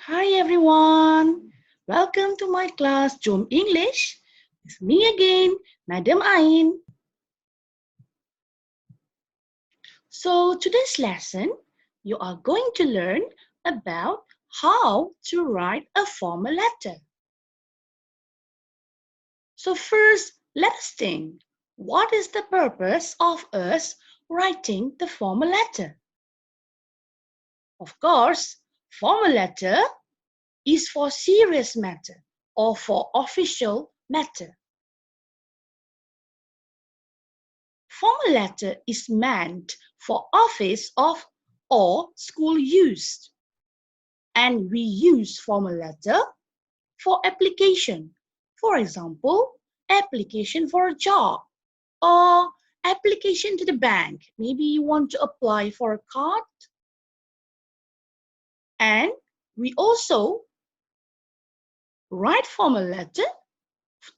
Hi everyone, welcome to my class Jom English. It's me again, Madam Ain. So today's lesson, you are going to learn about how to write a formal letter. So first, let us think, what is the purpose of us writing the formal letter? Of course, formal letter is for serious matter or for official matter. Formal letter is meant for office of or school use. And we use formal letter for application. For example, application for a job or application to the bank. Maybe you want to apply for a card. And we also write formal letter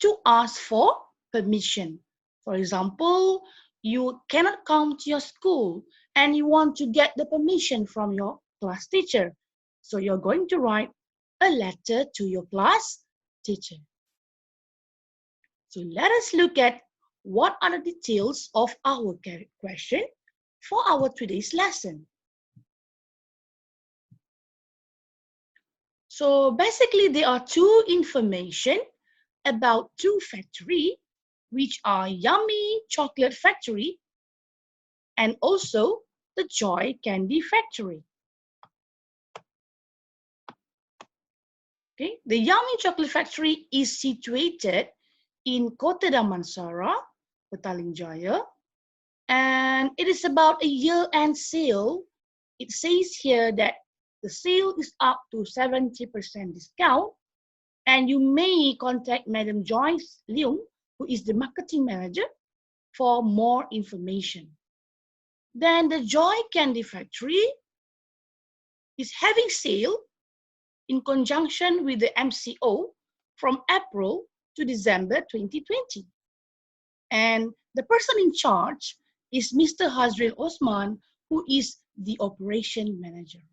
to ask for permission. For example, you cannot come to your school and you want to get the permission from your class teacher. So you're going to write a letter to your class teacher. So let us look at what are the details of our question for our today's lesson. So basically there are two information about two factory which are Yummy Chocolate Factory and also the Joy Candy Factory. Okay, the Yummy Chocolate Factory is situated in Kota Damansara, Petaling Jaya, and it is about a year-end sale. It says here that the sale is up to 70% discount, and you may contact Madam Joyce Leung, who is the marketing manager, for more information. Then the Joy Candy Factory is having sale in conjunction with the MCO from April to December 2020. And the person in charge is Mr. Hazril Osman, who is the operation manager.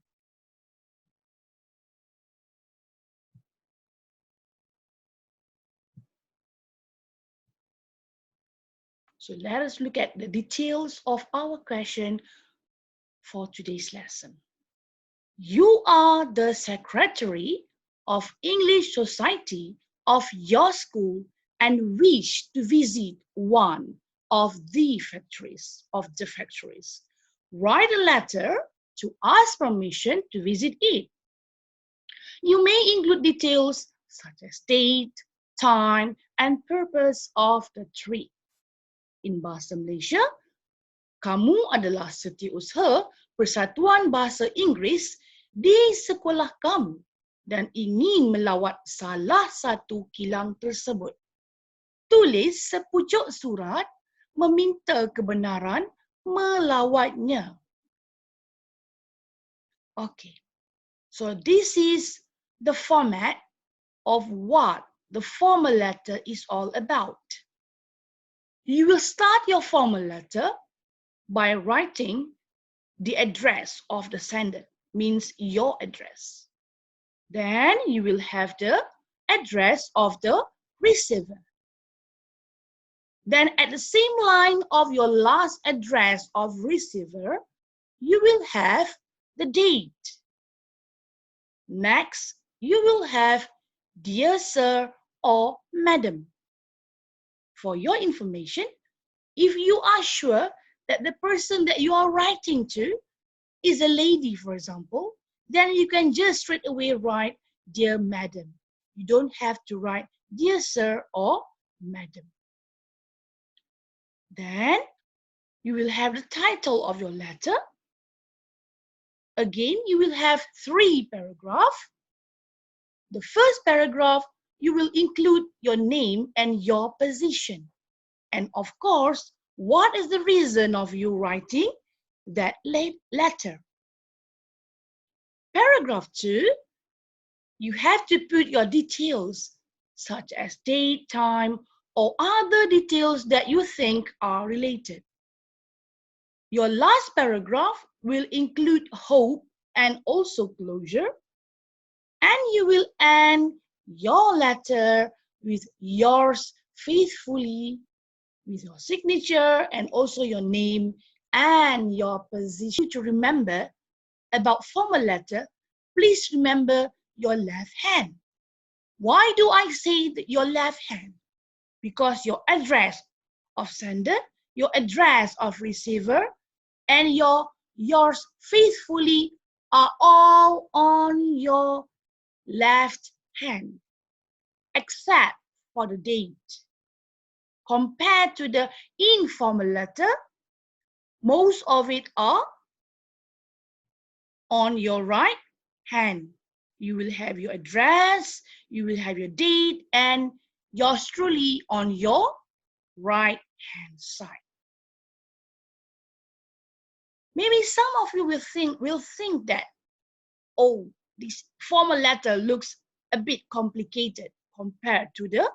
So let us look at the details of our question for today's lesson. You are the secretary of English Society of your school and wish to visit one of the factories. Write a letter to ask permission to visit it. You may include details such as date, time, and purpose of the trip. In Bahasa Malaysia, kamu adalah setiausaha Persatuan Bahasa Inggeris di sekolah kamu dan ingin melawat salah satu kilang tersebut. Tulis sepucuk surat meminta kebenaran melawatnya. Okay, so this is the format of what the formal letter is all about. You will start your formal letter by writing the address of the sender, means your address. Then you will have the address of the receiver. Then at the same line of your last address of receiver, you will have the date. Next, you will have dear sir or madam. For your information, if you are sure that the person that you are writing to is a lady, for example, then you can just straight away write dear madam. You don't have to write dear sir or madam. Then you will have the title of your letter. Again, you will have 3 paragraphs. The first paragraph, you will include your name and your position. And of course, what is the reason of you writing that letter? Paragraph 2, you have to put your details such as date, time, or other details that you think are related. Your last paragraph will include hope and also closure. And you will end your letter with yours faithfully, with your signature and also your name and your position. To remember about formal letter, please remember your left hand. Why do I say that your left hand? Because your address of sender, your address of receiver, and yours faithfully are all on your left hand, except for the date. Compared to the informal letter, most of it are on your right hand. You will have your address, you will have your date, and yours truly on your right hand side. Maybe some of you will think that, oh, this formal letter looks a bit complicated compared to the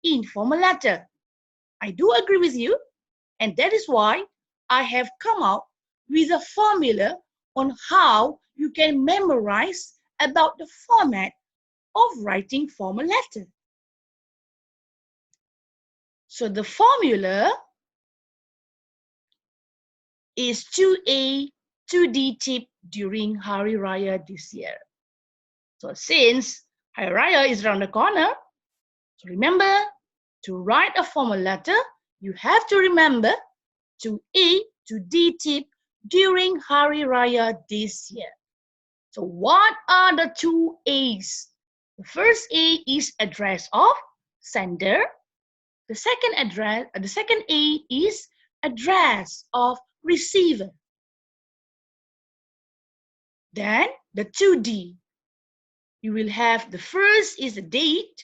informal letter. I do agree with you, and that is why I have come out with a formula on how you can memorize about the format of writing formal letter. So the formula is 2A, 2D tip during Hari Raya this year. So since Hari Raya is around the corner, so remember to write a formal letter, you have to remember 2A, 2D tip during Hari Raya this year. So what are the two A's? The first A is address of sender. The second A is address of receiver. Then the 2D. You will have the first is the date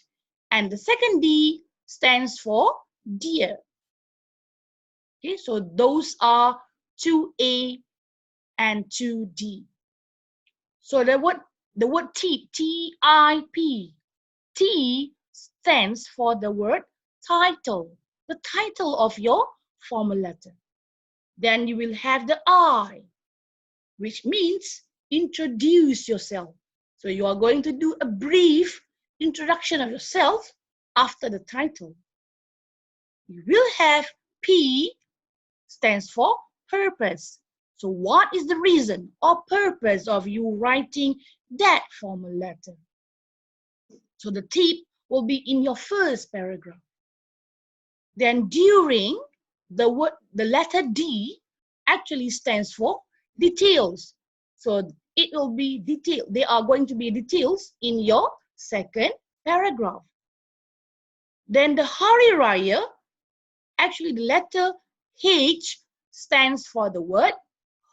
and the second D stands for dear. Okay, so those are 2A and 2D. So the word tip, T-I-P, T stands for the word title, the title of your formal letter. Then you will have the I, which means introduce yourself. So you are going to do a brief introduction of yourself after the title. You will have P, stands for purpose. So what is the reason or purpose of you writing that formal letter? So the tip will be in your first paragraph. Then during, the letter D actually stands for details. So it will be detail. They are going to be details in your second paragraph. Then the Hari Raya, actually the letter H stands for the word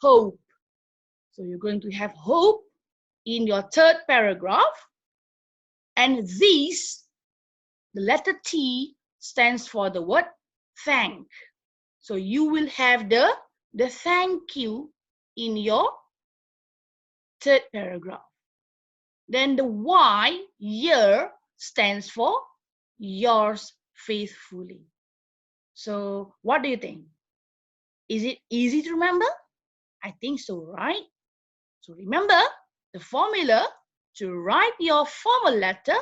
hope. So you're going to have hope in your third paragraph. And these, the letter T stands for the word thank. So you will have the thank you in your third paragraph. Then the Y, year, stands for yours faithfully. So what do you think? Is it easy to remember? I think so, right? So remember, the formula to write your formal letter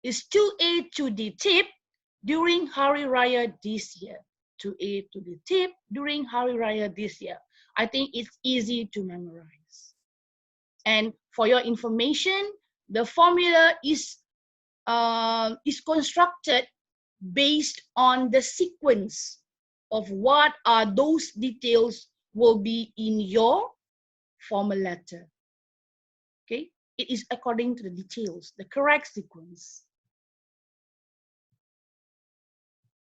is 2A, 2D tip during Hari Raya this year. 2A, 2D tip during Hari Raya this year. I think it's easy to memorize. And for your information, the formula is constructed based on the sequence of what are those details will be in your formal letter. Okay, it is according to the details, the correct sequence.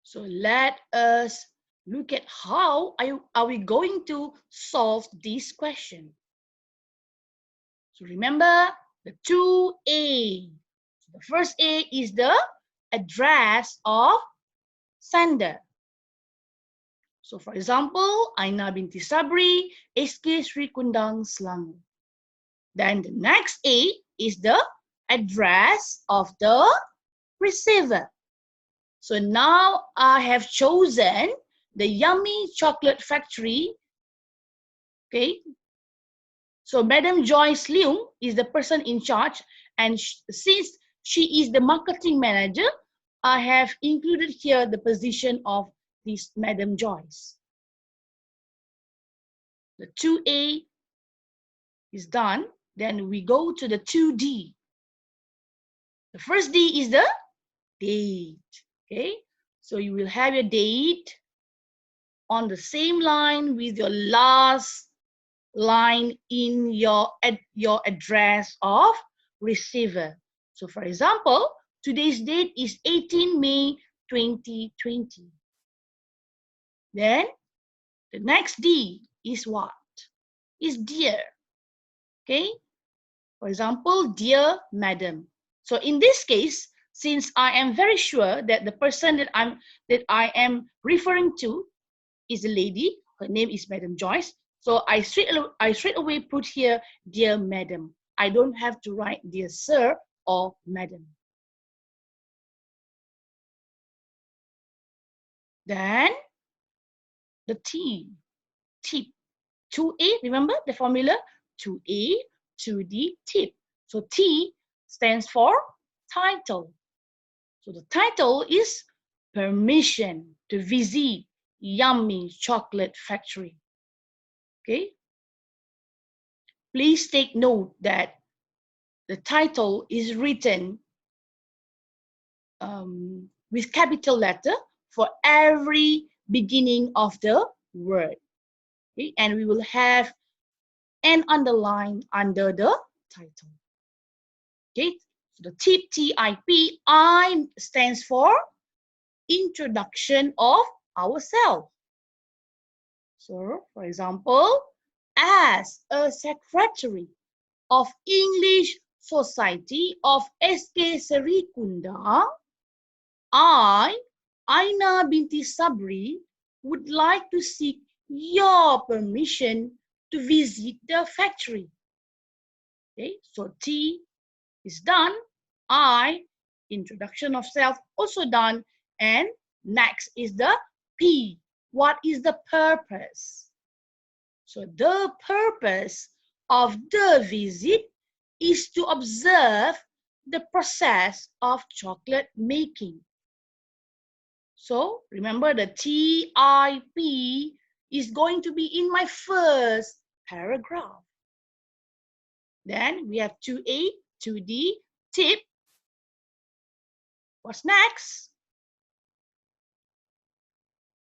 So let us look at how are we going to solve this question. So remember the 2A. So the first A is the address of sender. So for example, Aina binti Sabri, SK Sri Kundang, Selangor. Then the next A is the address of the receiver. So now I have chosen the Yummy Chocolate Factory. Okay. So Madam Joyce Leung is the person in charge, and since she is the marketing manager, I have included here the position of this Madam Joyce. The 2A is done. Then we go to the 2D. The first D is the date. Okay, so you will have your date on the same line with your last line in your address of receiver. So for example, today's date is 18 May 2020. Then the next D is what? Is dear. Okay. For example, dear madam. So in this case, since I am very sure that the person that I am referring to is a lady, her name is Madam Joyce. So I straight away put here, dear madam. I don't have to write dear sir or madam. Then the T, tip. 2A, remember the formula? 2A, 2D, tip. So T stands for title. So the title is permission to visit Yummy Chocolate Factory. Okay. Please take note that the title is written with capital letter for every beginning of the word. Okay? And we will have an underline under the title. Okay, so the tip, T-I-P, I stands for introduction of ourselves. So, for example, as a secretary of English Society of SK Serikunda, I, Aina binti Sabri, would like to seek your permission to visit the factory. Okay, so T is done. I, introduction of self, also done. And next is the P. What is the purpose? So the purpose of the visit is to observe the process of chocolate making. So remember the TIP is going to be in my first paragraph. Then we have 2A, 2D, tip. What's next?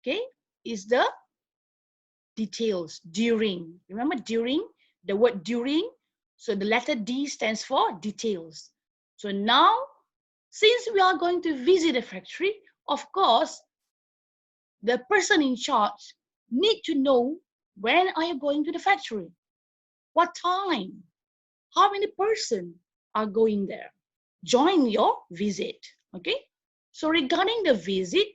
Okay, is the details, during. Remember during, the word during? So the letter D stands for details. So now, since we are going to visit the factory, of course, the person in charge need to know when are you going to the factory? What time? How many persons are going there? Join your visit, okay? So regarding the visit,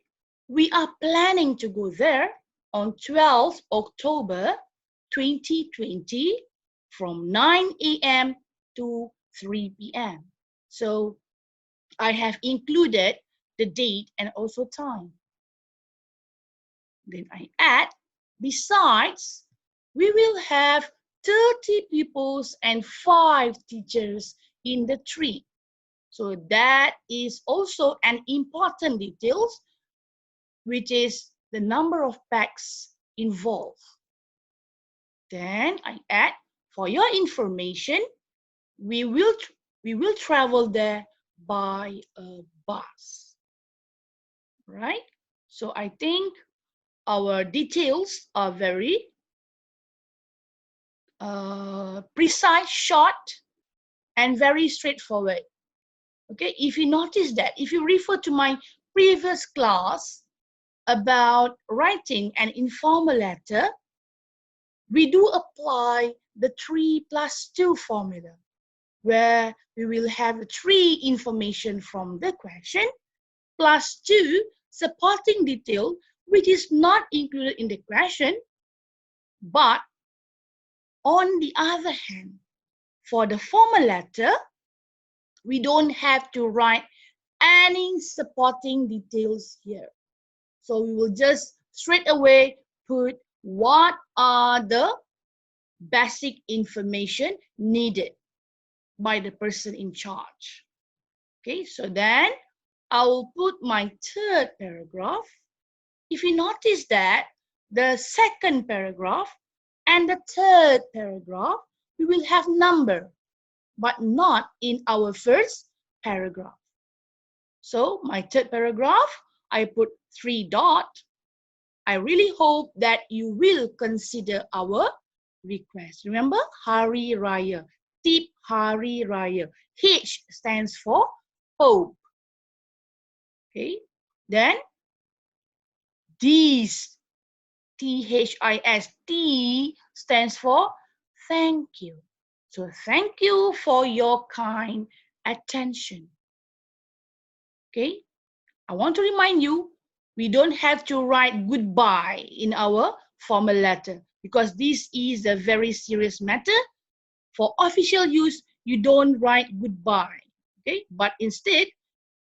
we are planning to go there on 12th October 2020 from 9 a.m. to 3 p.m. So I have included the date and also time. Then I add, besides, we will have 30 pupils and 5 teachers in the tree. So that is also an important details, which is the number of packs involved. Then I add, for your information, we will travel there by a bus. Right? So I think our details are very precise, short, and very straightforward. Okay, if you notice that, if you refer to my previous class about writing an informal letter, we do apply the 3+2 formula, where we will have 3 information from the question plus 2 supporting detail, which is not included in the question. But on the other hand, for the formal letter, we don't have to write any supporting details here. So we will just straight away put what are the basic information needed by the person in charge. Okay, so then I will put my third paragraph. If you notice that the second paragraph and the third paragraph, we will have number, but not in our first paragraph. So my third paragraph, I put 3 dots. I really hope that you will consider our request. Remember, Hari Raya, Tip Hari Raya. H stands for hope. Okay, then these, THIS, T stands for thank you. So thank you for your kind attention. Okay, I want to remind you, we don't have to write goodbye in our formal letter because this is a very serious matter. For official use, you don't write goodbye, okay? But instead,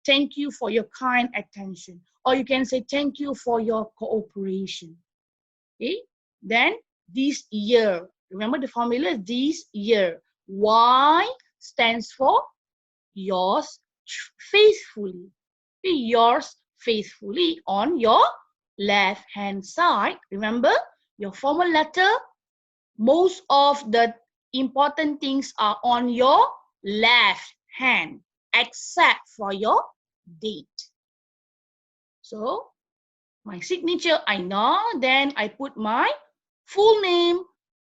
thank you for your kind attention. Or you can say thank you for your cooperation, okay? Then this year, remember the formula, this year. Y stands for yours faithfully. Yours faithfully on your left hand side. Remember, your formal letter, most of the important things are on your left hand, except for your date. So, my signature, Aina, then I put my full name,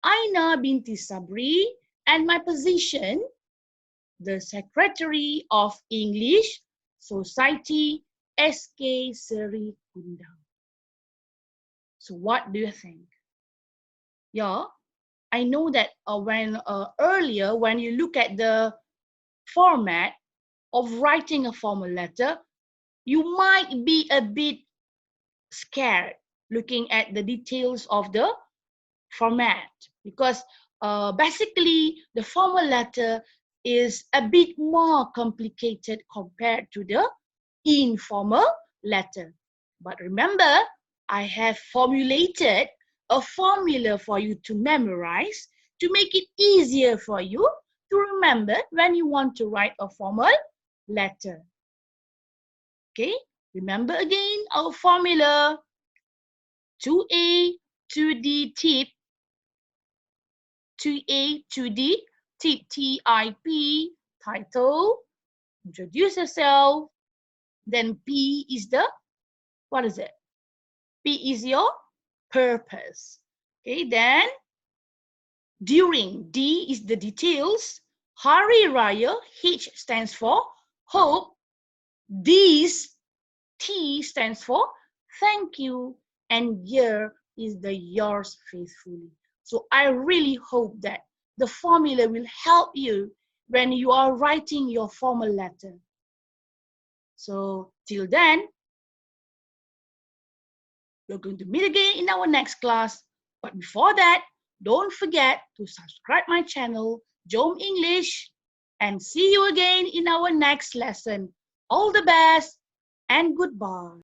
Aina binti Sabri, and my position, the Secretary of English Society, SK Seri Kundang. So what do you think? Yeah, I know that when earlier, when you look at the format of writing a formal letter, you might be a bit scared looking at the details of the format because basically the formal letter is a bit more complicated compared to the informal letter. But remember, I have formulated a formula for you to memorize to make it easier for you to remember when you want to write a formal letter. Okay, remember again our formula: 2A, 2D tip, 2A, 2D tip, TIP, title, introduce yourself. Then P is the, what is it? P is your purpose. Okay, then during, D is the details. Hari Raya, H stands for hope. These, T stands for thank you. And year is the yours faithfully. So I really hope that the formula will help you when you are writing your formal letter. So till then, we're going to meet again in our next class. But before that, don't forget to subscribe my channel, Jom English, and see you again in our next lesson. All the best and goodbye.